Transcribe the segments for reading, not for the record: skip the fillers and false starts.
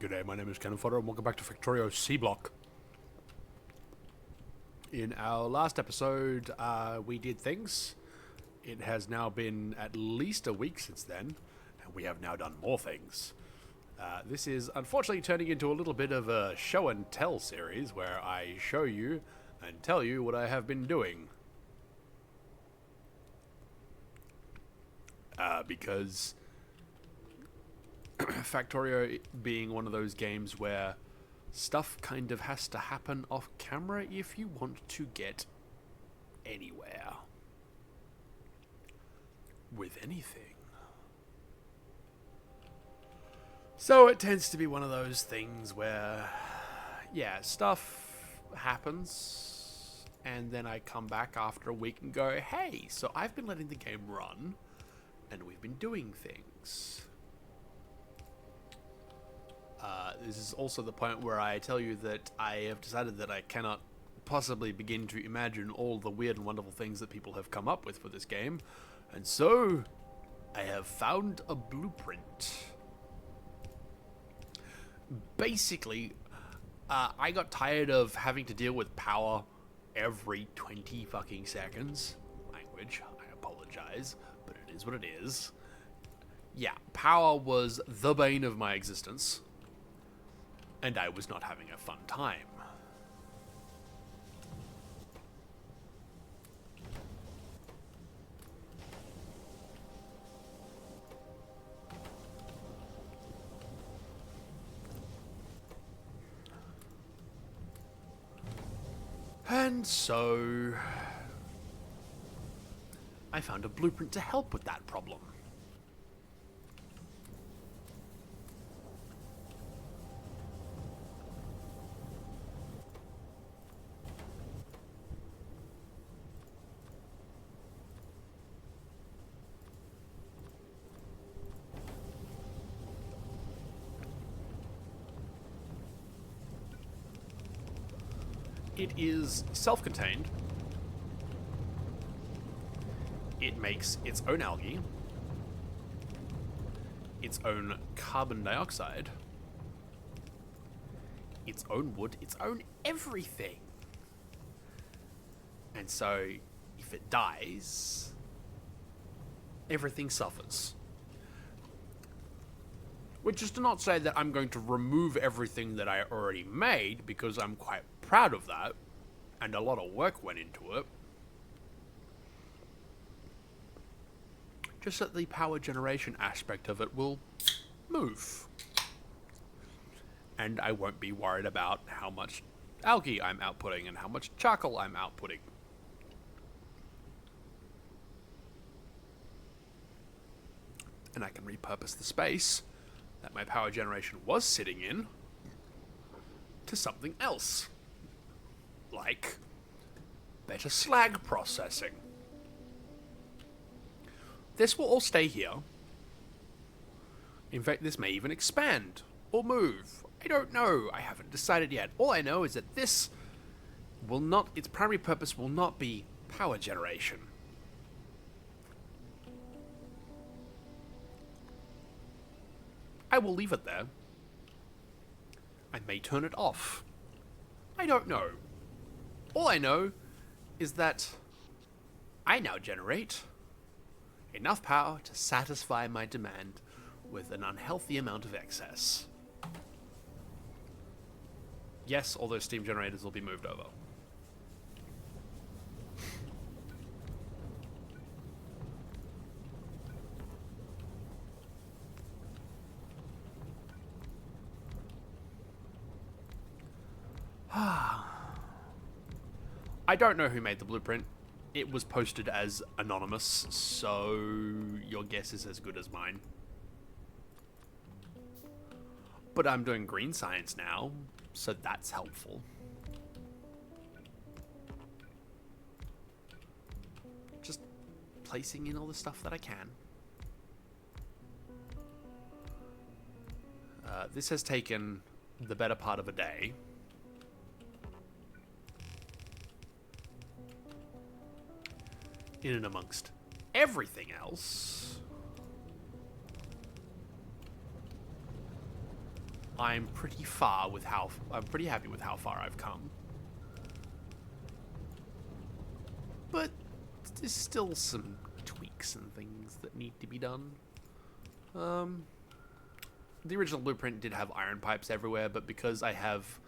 G'day, my name is Ken Fodder, and welcome back to Factorio Seablock. In our last episode, we did things. It has now been at least a week since then, and we have now done more things. This is unfortunately turning into a little bit of a show and tell series, where I show you and tell you what I have been doing. Because Factorio being one of those games where stuff kind of has to happen off camera if you want to get anywhere with anything. So it tends to be one of those things where, yeah, stuff happens, and then I come back after a week and go, hey, so I've been letting the game run, and we've been doing things. This is also the point where I tell you that I have decided that I cannot possibly begin to imagine all the weird and wonderful things that people have come up with for this game, and so I have found a blueprint. Basically, I got tired of having to deal with power every 20 fucking seconds. Language, I apologize, but it is what it is. Yeah, power was the bane of my existence, and I was not having a fun time. And so I found a blueprint to help with that problem. It is self-contained. It makes its own algae, its own carbon dioxide, its own wood, its own everything. And so, if it dies, everything suffers. Which is to not say that I'm going to remove everything that I already made, because I'm quite proud of that, and a lot of work went into it. Just that the power generation aspect of it will move. And I won't be worried about how much algae I'm outputting and how much charcoal I'm outputting. And I can repurpose the space that my power generation was sitting in to something else. Like better slag processing. This will all stay here. In fact, this may even expand or move. I don't know. I haven't decided yet. All I know is that this will not, its primary purpose will not be power generation. I will leave it there. I may turn it off. I don't know. All I know is that I now generate enough power to satisfy my demand with an unhealthy amount of excess. Yes, all those steam generators will be moved over. I don't know who made the blueprint. It was posted as anonymous, so your guess is as good as mine. But I'm doing green science now, so that's helpful. Just placing in all the stuff that I can. This has taken the better part of a day. In and amongst everything else, I'm pretty happy with how far I've come. But there's still some tweaks and things that need to be done. The original blueprint did have iron pipes everywhere, but because I have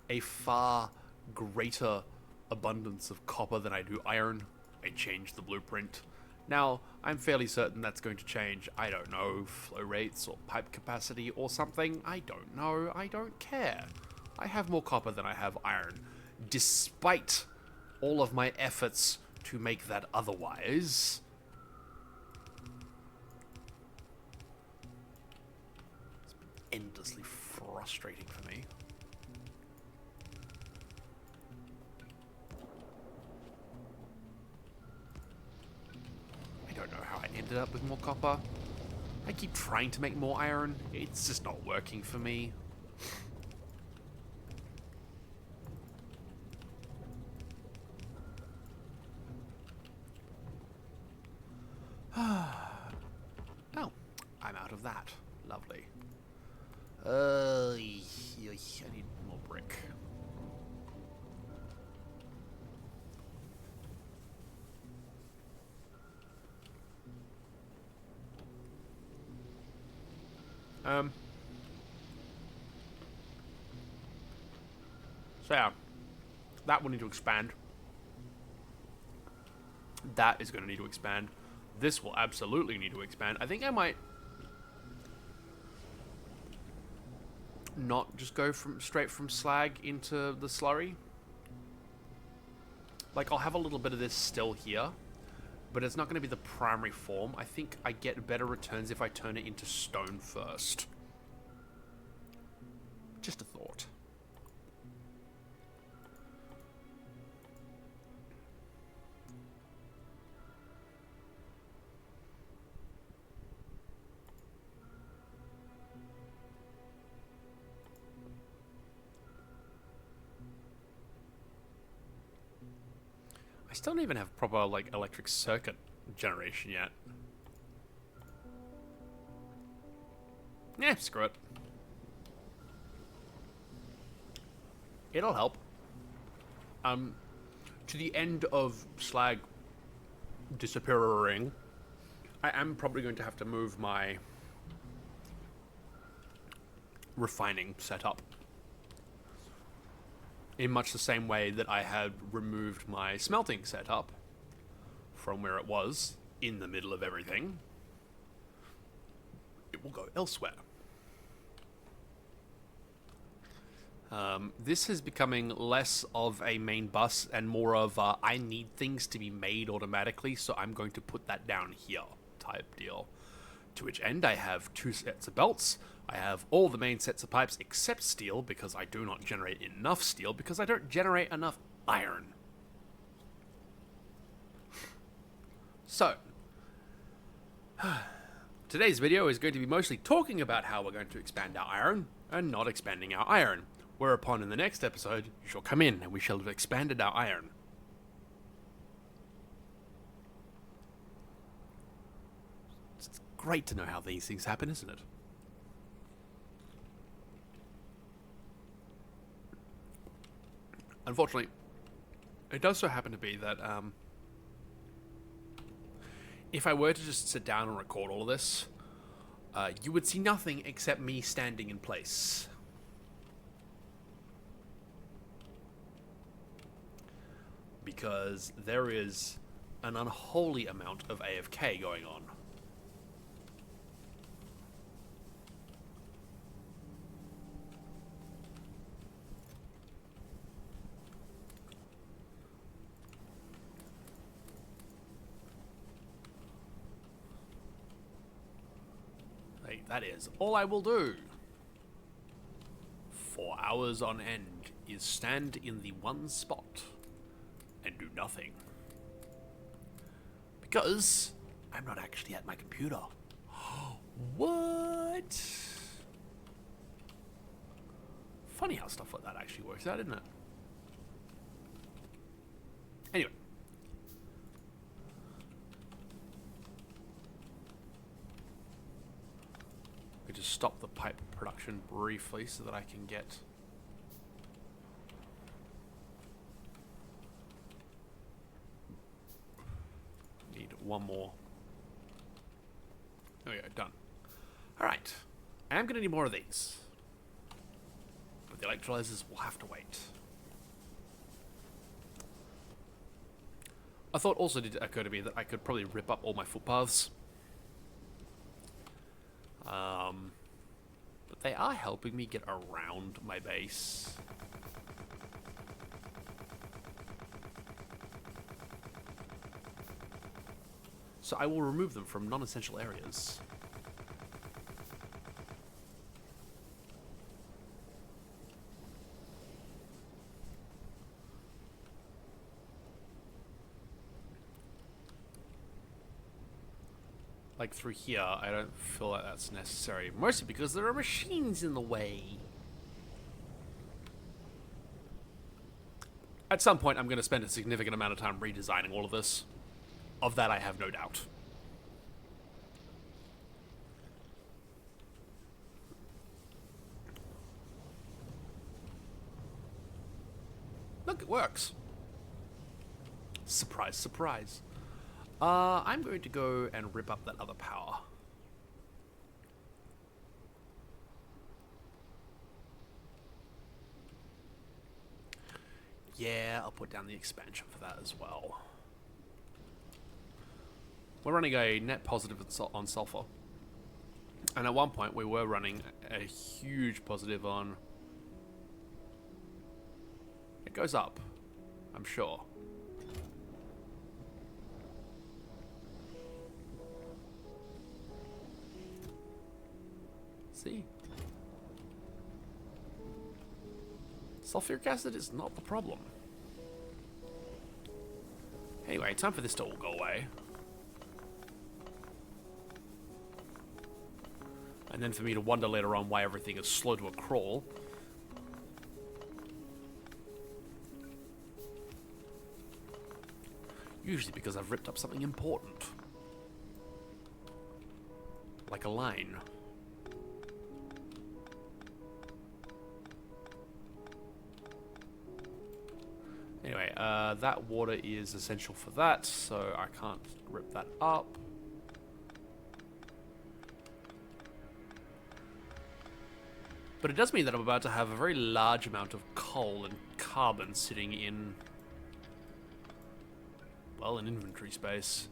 a far greater abundance of copper than I do iron, I changed the blueprint. Now, I'm fairly certain that's going to change, I don't know, flow rates or pipe capacity or something. I don't know. I don't care. I have more copper than I have iron, despite all of my efforts to make that otherwise. It's been endlessly frustrating for me. I don't know how I ended up with more copper. I keep trying to make more iron. It's just not working for me. Oh, I'm out of that. Lovely. I need more brick. So yeah, that will need to expand. That is going to need to expand. This will absolutely need to expand. I think I might not just go straight from slag into the slurry. Like, I'll have a little bit of this still here, but it's not going to be the primary form. I think I get better returns if I turn it into stone first. Just a thought. I still don't even have proper, like, electric circuit generation yet. Yeah, screw it. It'll help. To the end of slag disappearing, I am probably going to have to move my refining setup. In much the same way that I had removed my smelting setup from where it was, in the middle of everything. It will go elsewhere. This is becoming less of a main bus and more of I need things to be made automatically, so I'm going to put that down here type deal. To which end I have 2 sets of belts. I have all the main sets of pipes except steel, because I do not generate enough steel, because I don't generate enough iron. So, today's video is going to be mostly talking about how we're going to expand our iron, and not expanding our iron. Whereupon in the next episode, you shall come in and we shall have expanded our iron. It's great to know how these things happen, isn't it? Unfortunately, it does so happen to be that if I were to just sit down and record all of this, you would see nothing except me standing in place. Because there is an unholy amount of AFK going on. Hey, that is all I will do. 4 hours on end is stand in the one spot and do nothing. Because I'm not actually at my computer. What? Funny how stuff like that actually works out, isn't it? Anyway. to stop the pipe production briefly so that I can get... Need one more. There we go, done. Alright. I am going to need more of these. But the electrolyzers will have to wait. A thought also did occur to me that I could probably rip up all my footpaths. But they are helping me get around my base. So I will remove them from non-essential areas. Like through here, I don't feel like that's necessary. Mostly because there are machines in the way. At some point, I'm going to spend a significant amount of time redesigning all of this. Of that, I have no doubt. Look, it works. Surprise, surprise. I'm going to go and rip up that other power. Yeah, I'll put down the expansion for that as well. We're running a net positive on sulfur. And at one point we were running a huge positive on... It goes up, I'm sure. See? Sulfuric acid is not the problem. Anyway, time for this to all go away. And then for me to wonder later on why everything is slow to a crawl. Usually because I've ripped up something important. Like a line. Anyway, that water is essential for that, so I can't rip that up. But it does mean that I'm about to have a very large amount of coal and carbon sitting in, well, in inventory space.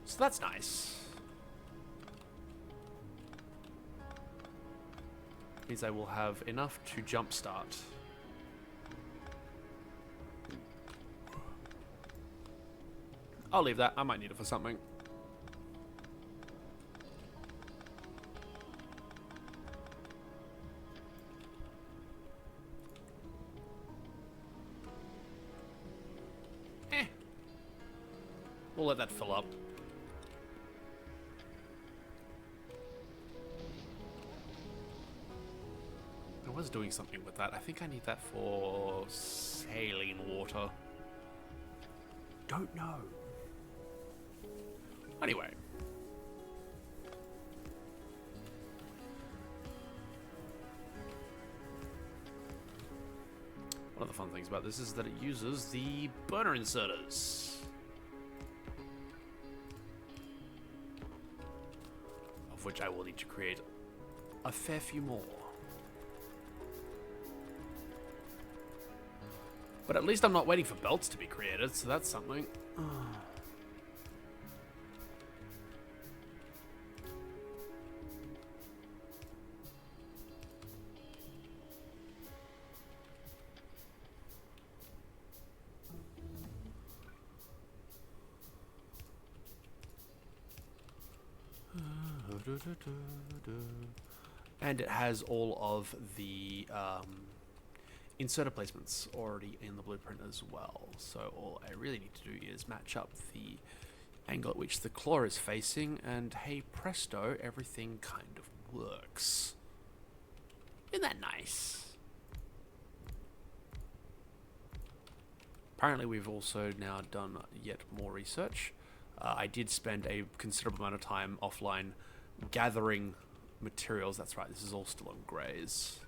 So that's nice. Means I will have enough to jumpstart. I'll leave that. I might need it for something. We'll let that fill up. I was doing something with that. I think I need that for saline water. Don't know. Anyway. One of the fun things about this is that it uses the burner inserters. Of which I will need to create a fair few more. But at least I'm not waiting for belts to be created, so that's something. And it has all of the inserter placements already in the blueprint as well. So all I really need to do is match up the angle at which the claw is facing, and hey presto, everything kind of works. Isn't that nice? apparently we've also now done yet more research. I did spend a considerable amount of time offline gathering materials. That's right, this is all still on greys.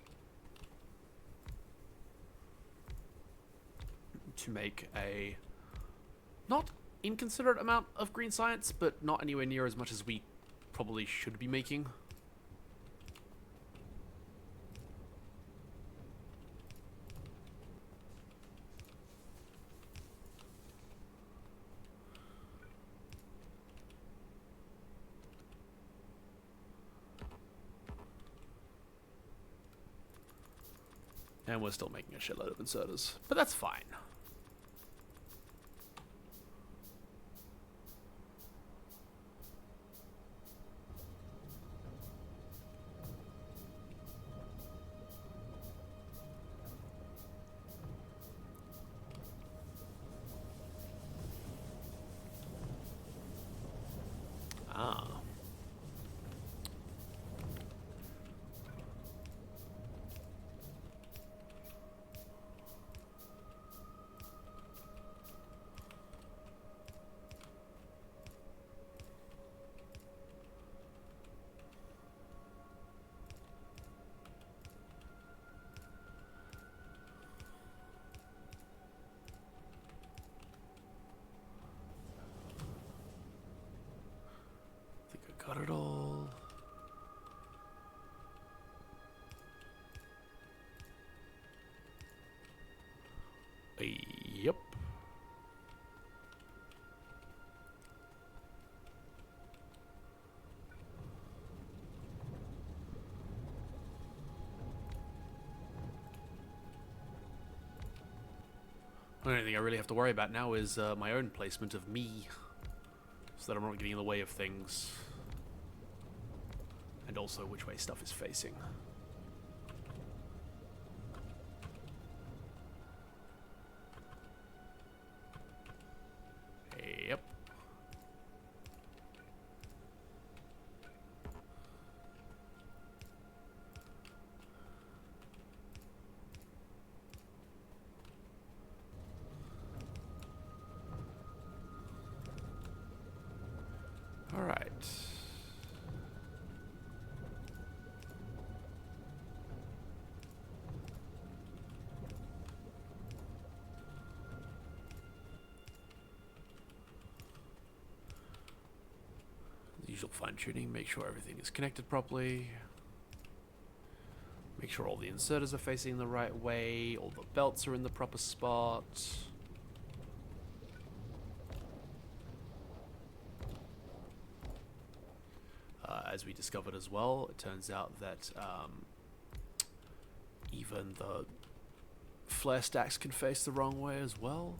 To make a not inconsiderate amount of green science, but not anywhere near as much as we probably should be making. And we're still making a shitload of inserters, but that's fine. Ah. I think I got it all. Yep. The only thing I really have to worry about now is my own placement of me, so that I'm not getting in the way of things, and also which way stuff is facing. Yep. All right. Usual fine-tuning, make sure everything is connected properly. Make sure all the inserters are facing the right way, all the belts are in the proper spot. As we discovered as well, it turns out that even the flare stacks can face the wrong way as well.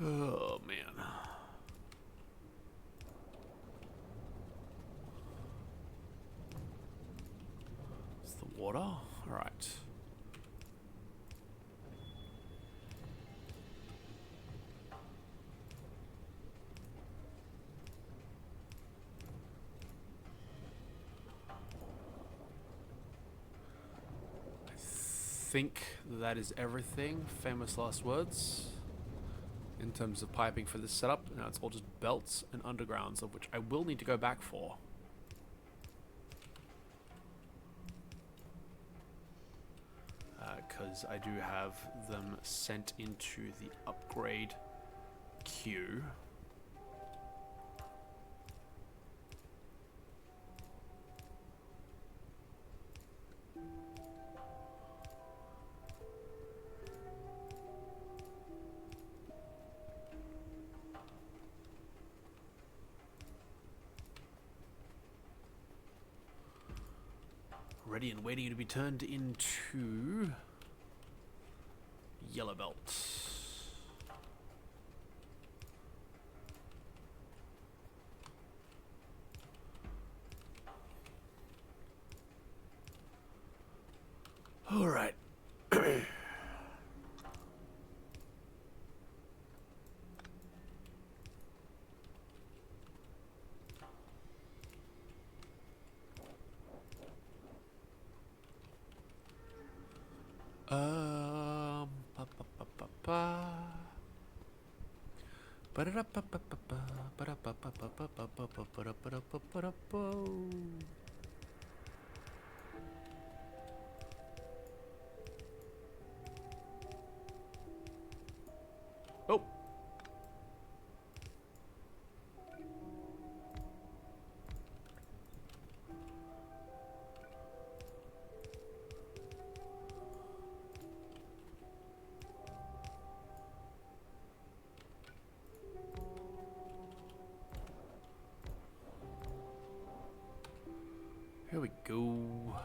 Oh man. It's the water. All right. I think that is everything. Famous last words. In terms of piping for this setup, now it's all just belts and undergrounds, of which I will need to go back for. Because I do have them sent into the upgrade queue. Ready and waiting to be turned into yellow belt. Oh. Here we go.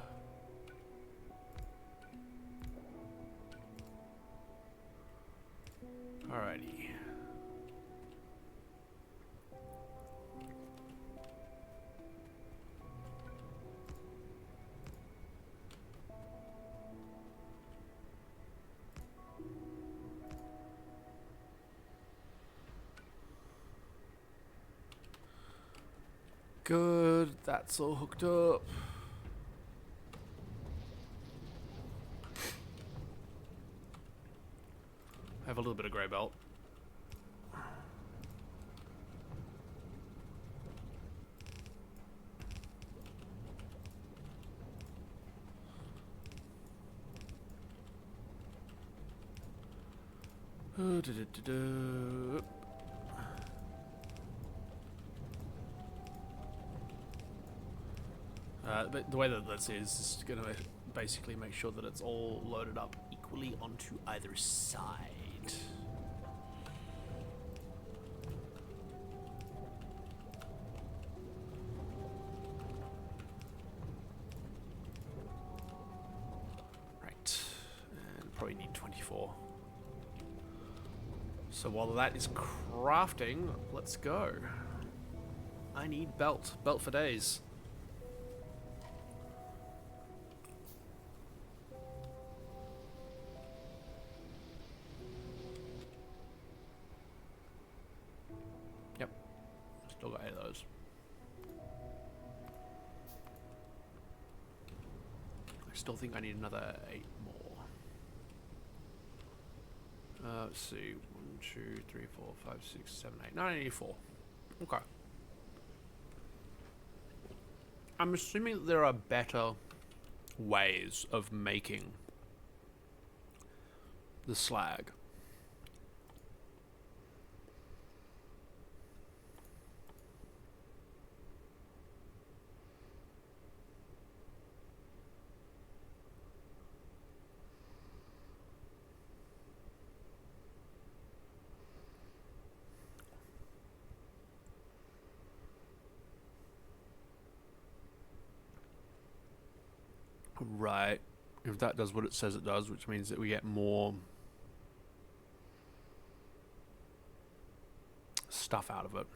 Alrighty. Good, that's all hooked up. I have a little bit of grey belt. But the way that this is going to basically make sure that it's all loaded up equally onto either side. Right, and probably need 24. So while that is crafting, let's go. I need belt for days. Yep, still got 8 of those. I still think I need another 8 more. Let's see, 1, 2, 3, 4, 5, 6, 7, 8, 9, I need 4. Okay. I'm assuming that there are better ways of making the slag. Right. If that does what it says it does, which means that we get more stuff out of it.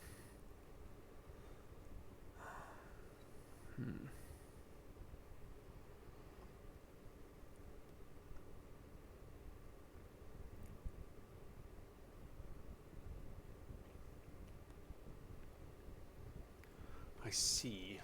I see.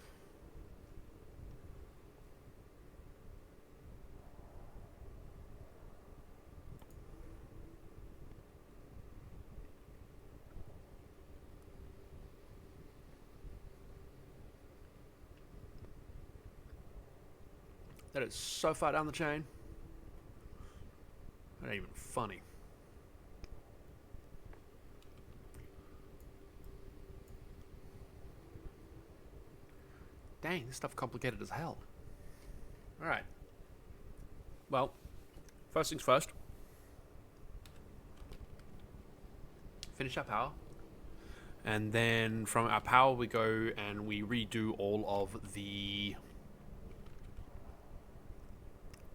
That is so far down the chain. That ain't even funny. Dang, this stuff complicated as hell. Alright. Well, first things first. Finish our power. And then from our power we go and we redo all of the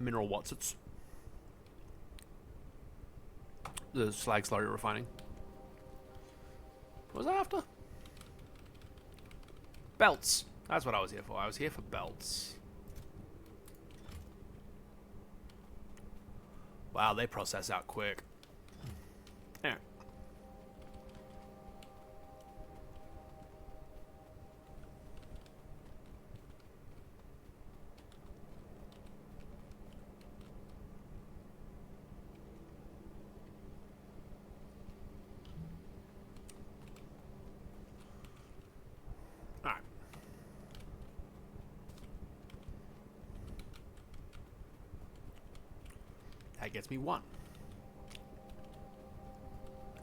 mineral watsits. The slag slurry refining. What was I after? Belts. That's what I was here for. I was here for belts. Wow, they process out quick. Yeah. That gets me 1.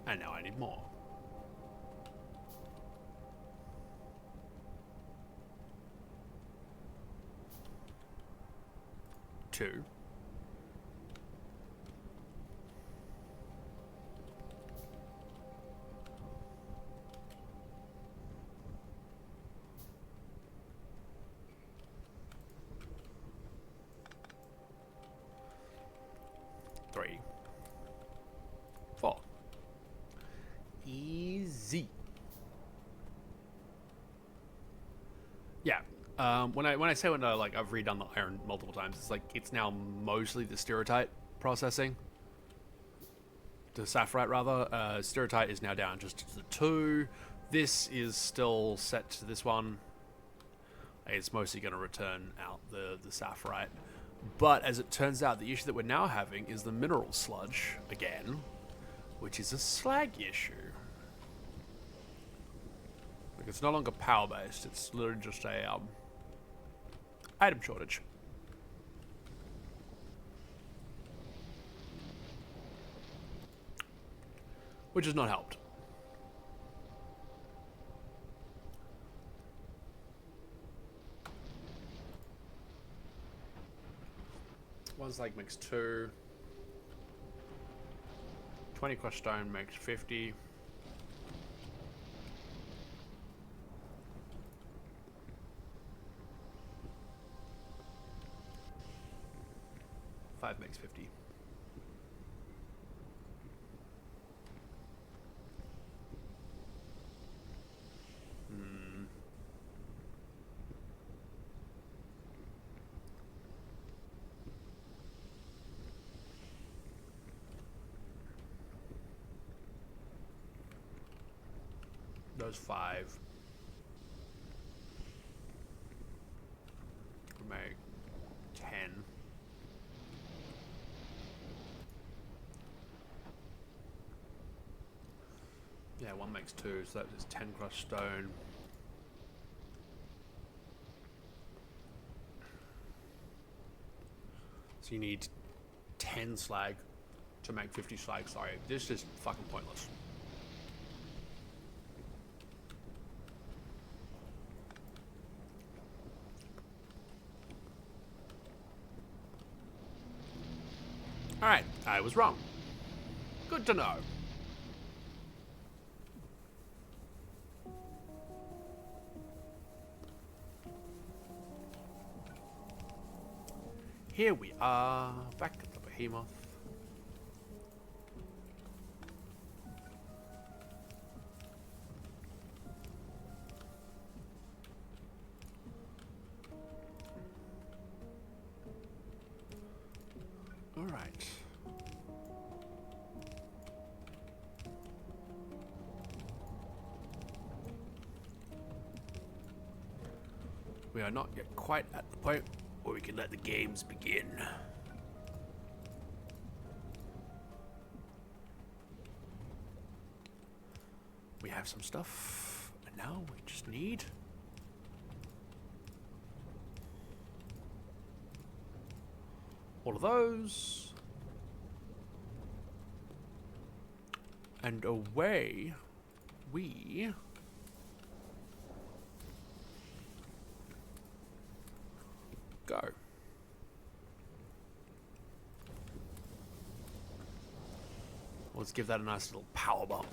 And now I need more. 2. 3. 4. Easy. Yeah. When I say I've redone the iron multiple times, it's like it's now mostly the stereotype processing. The sapphirite rather. Stereotype is now down just to the 2. This is still set to this one. It's mostly going to return out the sapphirite. But as it turns out, the issue that we're now having is the mineral sludge again, which is a slag issue. Like, it's no longer power based, it's literally just a item shortage. Which has not helped. One slag makes 2. 20 crushed stone makes 50. Five makes 50. Those 5 would make 10. Yeah, 1 makes 2, so that is 10 crushed stone. So you need 10 slag to make 50 slag. Sorry, this is fucking pointless. Alright, I was wrong. Good to know. Here we are, back at the behemoth. All right. We are not yet quite at the point where we can let the games begin. We have some stuff, and now we just need all of those, and away we go. Let's give that a nice little power bump.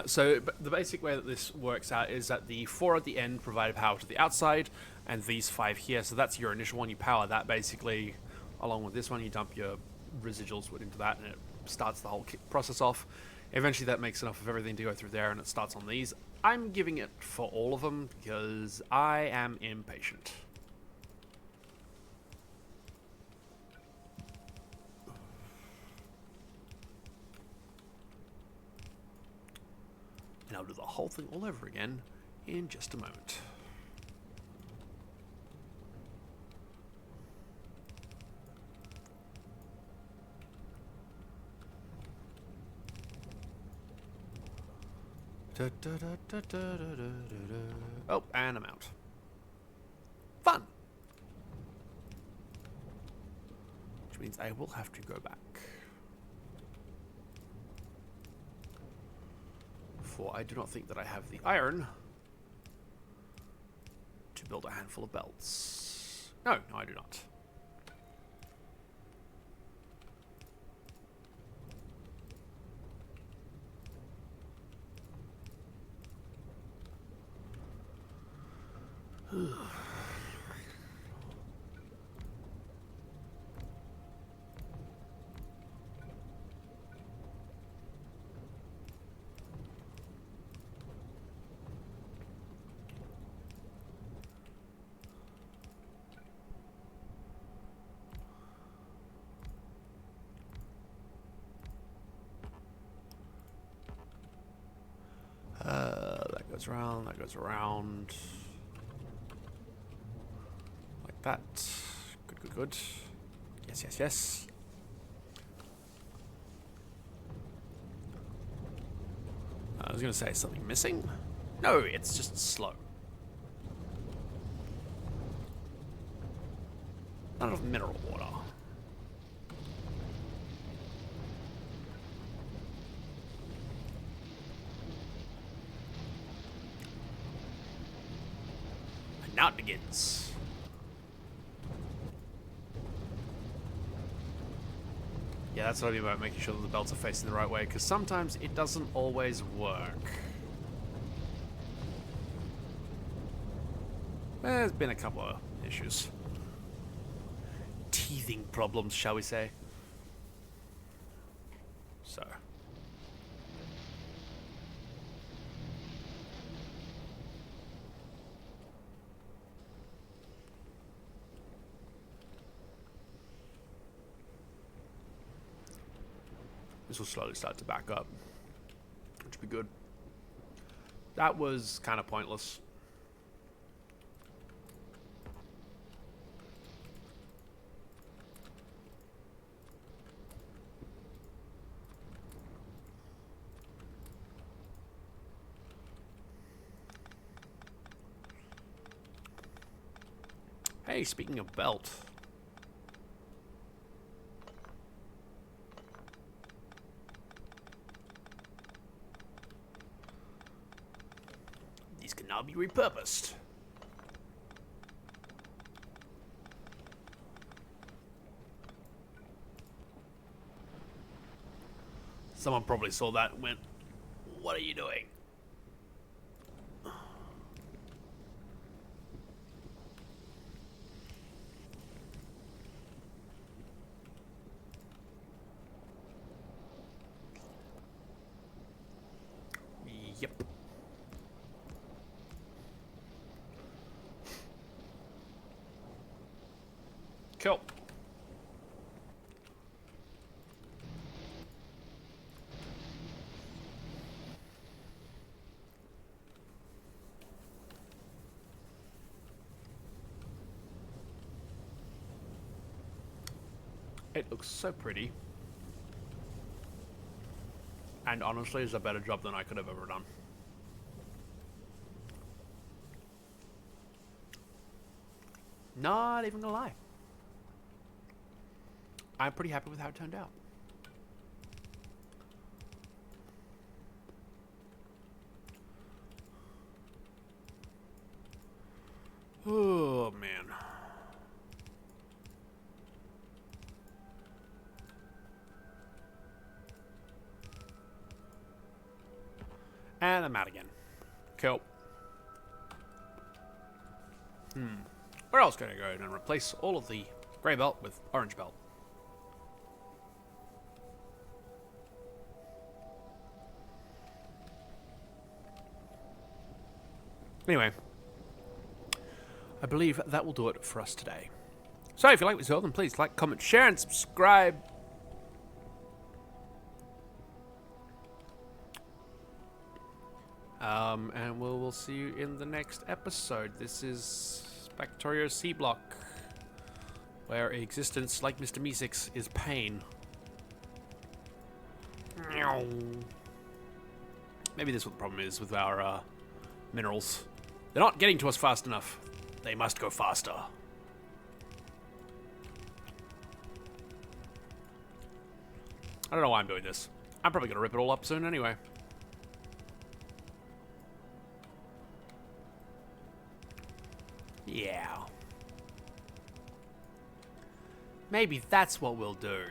So the basic way that this works out is that the 4 at the end provide power to the outside, and these 5 here, so that's your initial one. You power that basically, along with this one. You dump your residuals into that, and it starts the whole process off. Eventually that makes enough of everything to go through there, and it starts on these. I'm giving it for all of them because I am impatient. And I'll do the whole thing all over again in just a moment. Oh, and I'm out. Fun! Which means I will have to go back. For I do not think that I have the iron to build a handful of belts. No, I do not. That goes around, that goes around. Like that. Good, good, good. Yes, yes, yes. I was going to say something missing. No, it's just slow. Not enough mineral water. Now it begins. Yeah, that's what I mean about making sure that the belts are facing the right way, because sometimes it doesn't always work. There's been a couple of issues. Teething problems, shall we say. So. This will slowly start to back up, which would be good. That was kind of pointless. Hey, speaking of belt. These can now be repurposed. Someone probably saw that and went, "What are you doing?" Yep. Cool. It looks so pretty. And honestly, it's a better job than I could have ever done. Not even gonna lie. I'm pretty happy with how it turned out. Oh, man. And I'm out again. Cool. Where else can I go and replace all of the grey belt with orange belt? Anyway, I believe that will do it for us today. So if you like what you saw, then please like, comment, share, and subscribe. And we'll see you in the next episode. This is Factorio Seablock, where existence, like Mr. Meeseeks, is pain. Maybe this is what the problem is with our minerals. They're not getting to us fast enough. They must go faster. I don't know why I'm doing this. I'm probably going to rip it all up soon anyway. Yeah. Maybe that's what we'll do.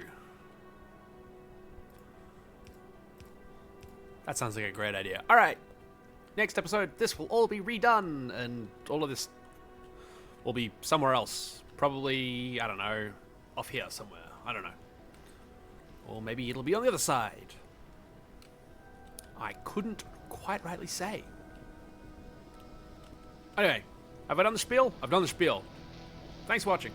That sounds like a great idea. Alright. Next episode, this will all be redone, and all of this will be somewhere else. Probably, I don't know, off here somewhere. I don't know. Or maybe it'll be on the other side. I couldn't quite rightly say. Anyway, have I done the spiel? I've done the spiel. Thanks for watching.